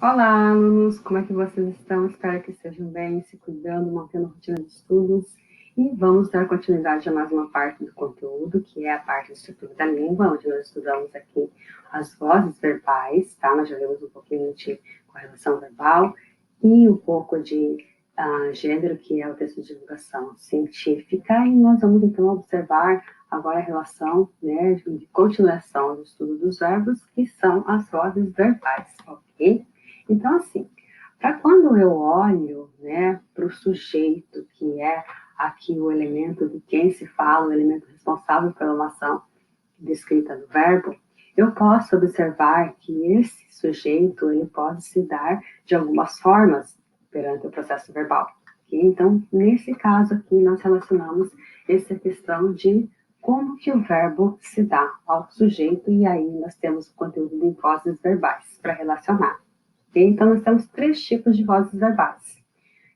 Olá, alunos! Como é que vocês estão? Espero que estejam bem, se cuidando, mantendo a rotina de estudos. E vamos dar continuidade a mais uma parte do conteúdo, que é a parte de estrutura da língua, onde nós estudamos aqui as vozes verbais, tá? Nós já lemos um pouquinho de correlação verbal e um pouco de gênero, que é o texto de divulgação científica. E nós vamos, então, observar agora a relação, né, de continuação do estudo dos verbos, que são as vozes verbais, ok? Então, assim, para quando eu olho, né, para o sujeito, que é aqui o elemento de quem se fala, o elemento responsável pela ação descrita no verbo, eu posso observar que esse sujeito ele pode se dar de algumas formas perante o processo verbal. Okay? Então, nesse caso aqui, nós relacionamos essa questão de como que o verbo se dá ao sujeito, e aí nós temos o conteúdo de vozes verbais para relacionar. Okay? Então, nós temos 3 tipos de vozes verbais,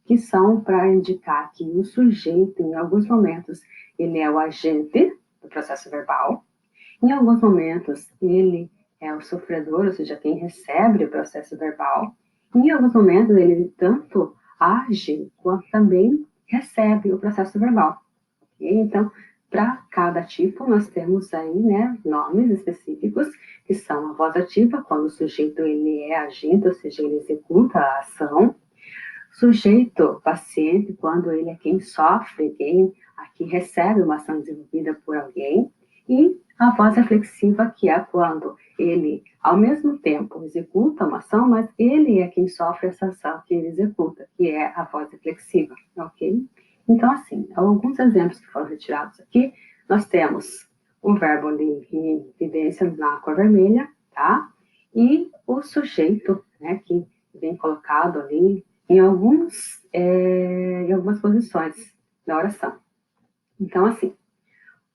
que são para indicar que o sujeito, em alguns momentos, ele é o agente do processo verbal, em alguns momentos, ele é o sofredor, ou seja, quem recebe o processo verbal, em alguns momentos, ele tanto age quanto também recebe o processo verbal. Okay? Então, para cada tipo, nós temos aí, né, nomes específicos, que são a voz ativa, quando o sujeito ele é agente, ou seja, ele executa a ação. Sujeito paciente, quando ele é quem sofre, quem aqui recebe uma ação desenvolvida por alguém. E a voz reflexiva, que é quando ele, ao mesmo tempo, executa uma ação, mas ele é quem sofre essa ação que ele executa, que é a voz reflexiva, ok? Então, assim, alguns exemplos que foram retirados aqui, nós temos o verbo ali em evidência na cor vermelha, tá? E o sujeito, né, que vem colocado ali em algumas posições da oração. Então, assim,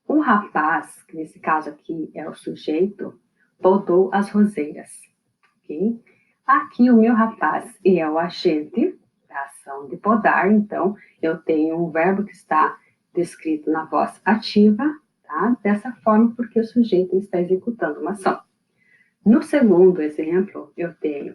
o rapaz, que nesse caso aqui é o sujeito, podou as roseiras, ok? Aqui o meu rapaz é o agente da ação de podar, então eu tenho um verbo que está descrito na voz ativa, tá? Dessa forma, porque o sujeito está executando uma ação. No segundo exemplo, eu tenho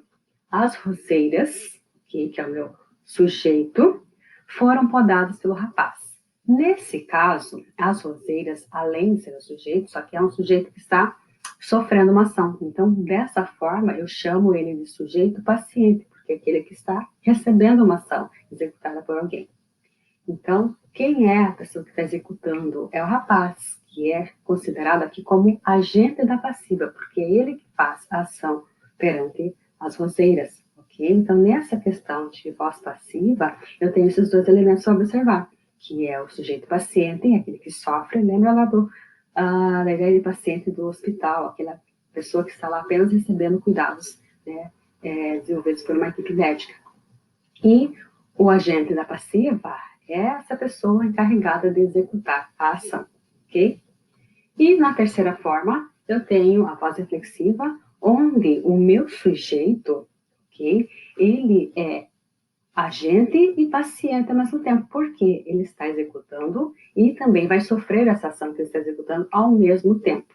as roseiras, que é o meu sujeito, foram podadas pelo rapaz. Nesse caso, as roseiras, além de ser o sujeito, só que é um sujeito que está sofrendo uma ação. Então, dessa forma, eu chamo ele de sujeito paciente, porque é aquele que está recebendo uma ação executada por alguém. Então, quem é a pessoa que está executando? É o rapaz, que é considerado aqui como agente da passiva, porque é ele que faz a ação perante as roseiras, ok? Então, nessa questão de voz passiva, eu tenho esses 2 elementos a observar, que é o sujeito paciente, aquele que sofre, lembra lá da ideia de paciente do hospital, aquela pessoa que está lá apenas recebendo cuidados, né, desenvolvidos por uma equipe médica. E o agente da passiva é essa pessoa encarregada de executar a ação, ok? E na terceira forma, eu tenho a voz reflexiva, onde o meu sujeito, ok? Ele é agente e paciente ao mesmo tempo, porque ele está executando e também vai sofrer essa ação que ele está executando ao mesmo tempo,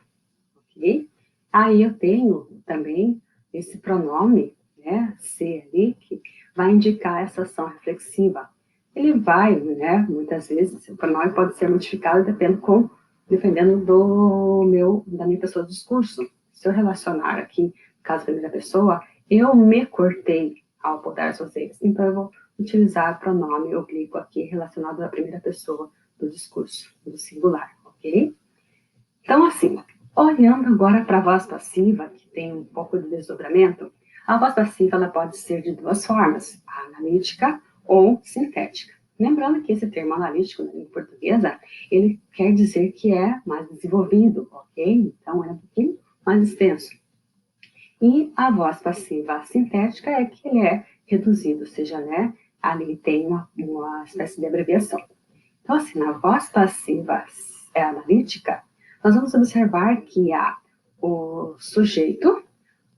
ok? Aí eu tenho também esse pronome, né, ser ali, que vai indicar essa ação reflexiva. Ele vai, né, muitas vezes, o pronome pode ser modificado dependendo da minha pessoa do discurso. Se eu relacionar aqui, caso primeira pessoa, eu me cortei ao podar as roseiras. Então, eu vou utilizar o pronome oblíquo aqui relacionado à primeira pessoa do discurso, do singular, ok? Então, assim, olhando agora para a voz passiva, que tem um pouco de desdobramento, a voz passiva ela pode ser de 2 formas, a analítica ou sintética. Lembrando que esse termo analítico, na língua portuguesa, ele quer dizer que é mais desenvolvido, ok? Então, é um pouquinho mais extenso. E a voz passiva sintética é que ele é reduzido, ou seja, né, ali tem uma espécie de abreviação. Então, assim, na voz passiva analítica, nós vamos observar que há o sujeito,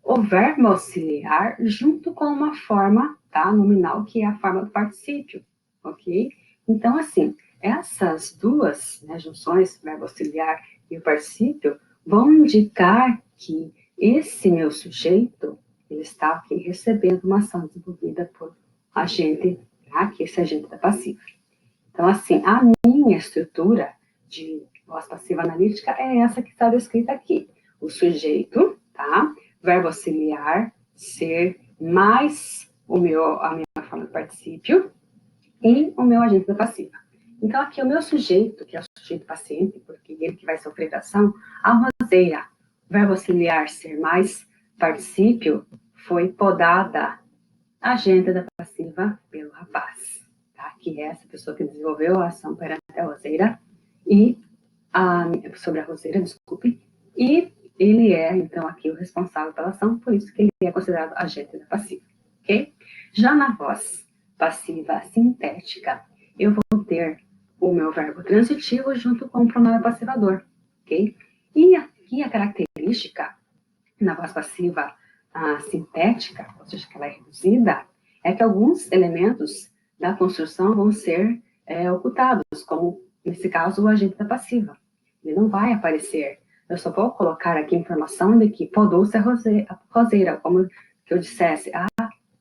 o verbo auxiliar, junto com uma forma, tá, nominal, que é a forma do particípio, ok? Então, assim, essas 2, né, junções, verbo auxiliar e o particípio, vão indicar que esse meu sujeito, ele está aqui recebendo uma ação desenvolvida por agente, tá? Que esse agente da passiva. Então, assim, a minha estrutura de voz passiva analítica é essa que está descrita aqui. O sujeito, tá? Verbo auxiliar, ser, mais a minha forma de particípio e o meu agente da passiva. Então, aqui o meu sujeito, que é o sujeito paciente, porque ele que vai sofrer a ação, a roseira, verbo auxiliar, ser, mais particípio, foi podada, agente da passiva pelo rapaz, tá? Que é essa pessoa que desenvolveu a ação perante a roseira, e sobre a roseira, desculpe, e ele é, então, aqui o responsável pela ação, por isso que ele é considerado agente da passiva, ok? Já na voz passiva sintética, eu vou ter o meu verbo transitivo junto com o pronome passivador, ok? E aqui a característica na voz passiva sintética, ou seja, que ela é reduzida, é que alguns elementos da construção vão ser ocultados, como, nesse caso, o agente da passiva. Ele não vai aparecer. Eu só vou colocar aqui informação de que podou-se a roseira, como que eu dissesse, a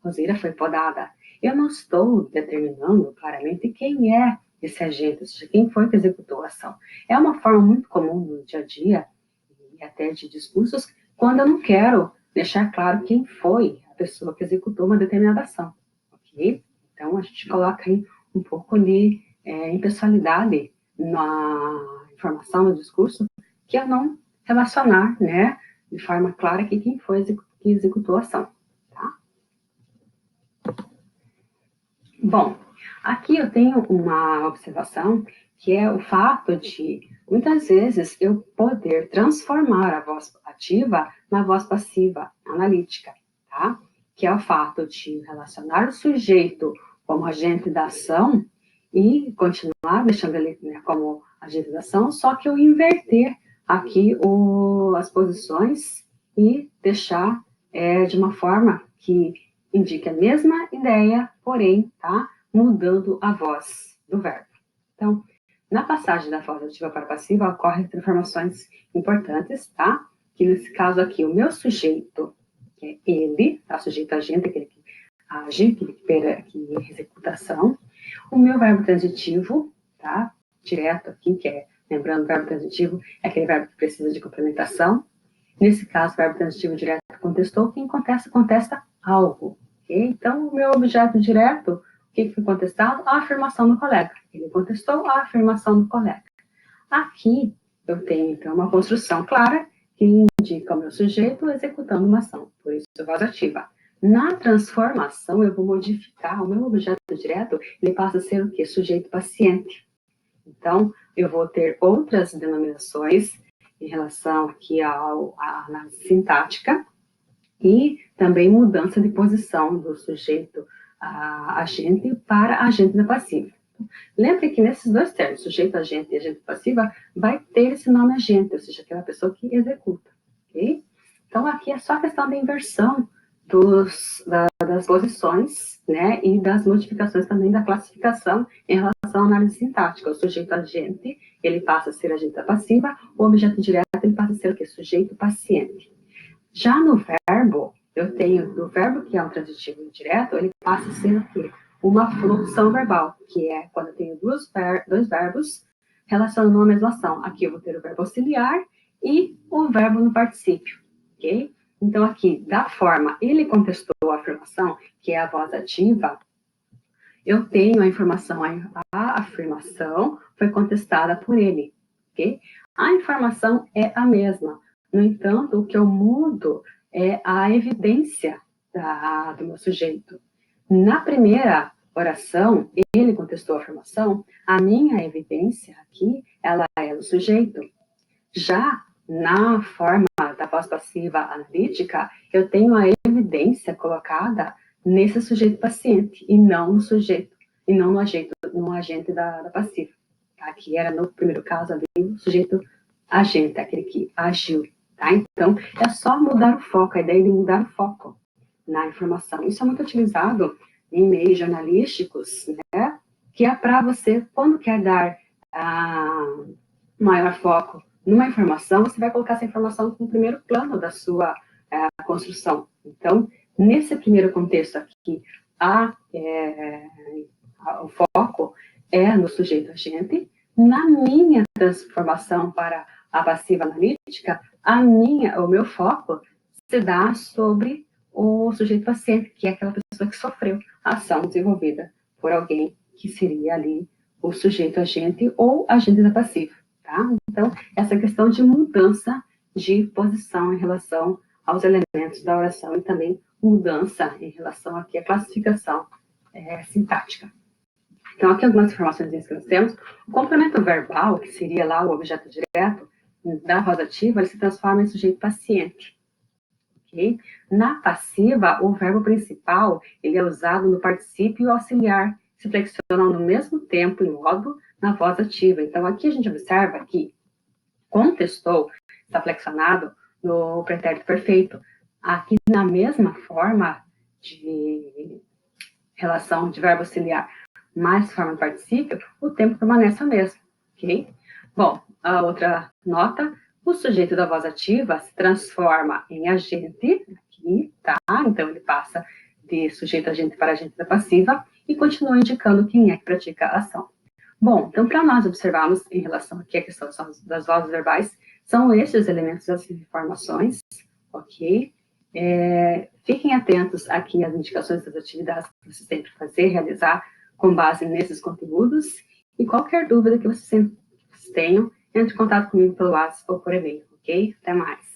roseira foi podada. Eu não estou determinando claramente quem é esse agente, ou seja, quem foi que executou a ação. É uma forma muito comum no dia a dia, e até de discursos, quando eu não quero deixar claro quem foi a pessoa que executou uma determinada ação, ok? Então, a gente coloca aí um pouco de impessoalidade na informação, no discurso, que é não relacionar, né, de forma clara que quem foi que executou a ação, tá? Bom, aqui eu tenho uma observação, que é o fato de, muitas vezes, eu poder transformar a voz ativa na voz passiva analítica, tá? Que é o fato de relacionar o sujeito como agente da ação e continuar deixando ele, né, como agente da ação, só que eu inverter aqui as posições e deixar de uma forma que indique a mesma ideia, porém, tá, mudando a voz do verbo. Então, na passagem da voz ativa para passiva, ocorrem transformações importantes, tá? Que nesse caso aqui, o meu sujeito, que é ele, tá? Sujeito agente, aquele que age, que executa a ação. O meu verbo transitivo, tá? Direto aqui, que é, lembrando, o verbo transitivo é aquele verbo que precisa de complementação. Nesse caso, o verbo transitivo direto contestou. Quem contesta, contesta algo. Okay? Então, o meu objeto direto, o que foi contestado? A afirmação do colega. Ele contestou a afirmação do colega. Aqui, eu tenho, então, uma construção clara que indica o meu sujeito executando uma ação. Por isso, voz ativa. Na transformação, eu vou modificar o meu objeto direto, ele passa a ser o quê? Sujeito paciente. Então, eu vou ter outras denominações em relação aqui à análise sintática e também mudança de posição do sujeito agente para agente da passiva. Lembre que nesses dois termos, sujeito agente e agente passiva, vai ter esse nome agente, ou seja, aquela pessoa que executa, ok? Então, aqui é só questão da inversão das posições, né, e das modificações também da classificação em relação à análise sintática. O sujeito agente, ele passa a ser agente da passiva, o objeto direto, ele passa a ser o quê? Sujeito paciente. Já no verbo, eu tenho, do verbo que é um transitivo direto, ele passa a ser o quê? Uma fluxão verbal, que é quando eu tenho dois verbos relacionando a mesma ação. Aqui eu vou ter o verbo auxiliar e o verbo no particípio, ok? Então, aqui, da forma, ele contestou a afirmação, que é a voz ativa, eu tenho a informação, a afirmação foi contestada por ele, ok? A informação é a mesma. No entanto, o que eu mudo é a evidência do meu sujeito. Na primeira oração, ele contestou a afirmação, a minha evidência aqui, ela é o sujeito. Já na forma da voz passiva analítica, eu tenho a evidência colocada nesse sujeito paciente, e não no sujeito, e não no agente da passiva. Aqui era, no primeiro caso, ali, o sujeito agente, aquele que agiu. Tá? Então, é só mudar o foco, a ideia de mudar o foco na informação. Isso é muito utilizado em meios jornalísticos, né? Que é para você, quando quer dar maior foco numa informação, você vai colocar essa informação no primeiro plano da sua construção. Então, Nesse primeiro contexto aqui, o foco é no sujeito agente. Na minha transformação para a passiva analítica, o meu foco se dá sobre o sujeito paciente, que é aquela pessoa que sofreu a ação desenvolvida por alguém que seria ali o sujeito agente ou agente da passiva, tá? Então, essa questão de mudança de posição em relação aos elementos da oração e também mudança em relação aqui à classificação sintática. Então, aqui algumas informações que nós temos. O complemento verbal, que seria lá o objeto direto da voz ativa, ele se transforma em sujeito paciente. Okay? Na passiva, o verbo principal ele é usado no particípio auxiliar, se flexionam no mesmo tempo e modo na voz ativa. Então, aqui a gente observa que contestou está flexionado no pretérito perfeito. Aqui, na mesma forma de relação de verbo auxiliar mais forma de particípio, o tempo permanece o mesmo, ok? Bom, a outra nota, o sujeito da voz ativa se transforma em agente, aqui, tá? Então, ele passa de sujeito agente para agente da passiva e continua indicando quem é que pratica a ação. Bom, então, para nós observarmos em relação aqui à questão das vozes verbais, são esses elementos das informações, ok? Fiquem atentos aqui às indicações das atividades que vocês têm para fazer, realizar com base nesses conteúdos, e qualquer dúvida que vocês tenham, entre em contato comigo pelo WhatsApp ou por e-mail, ok? Até mais!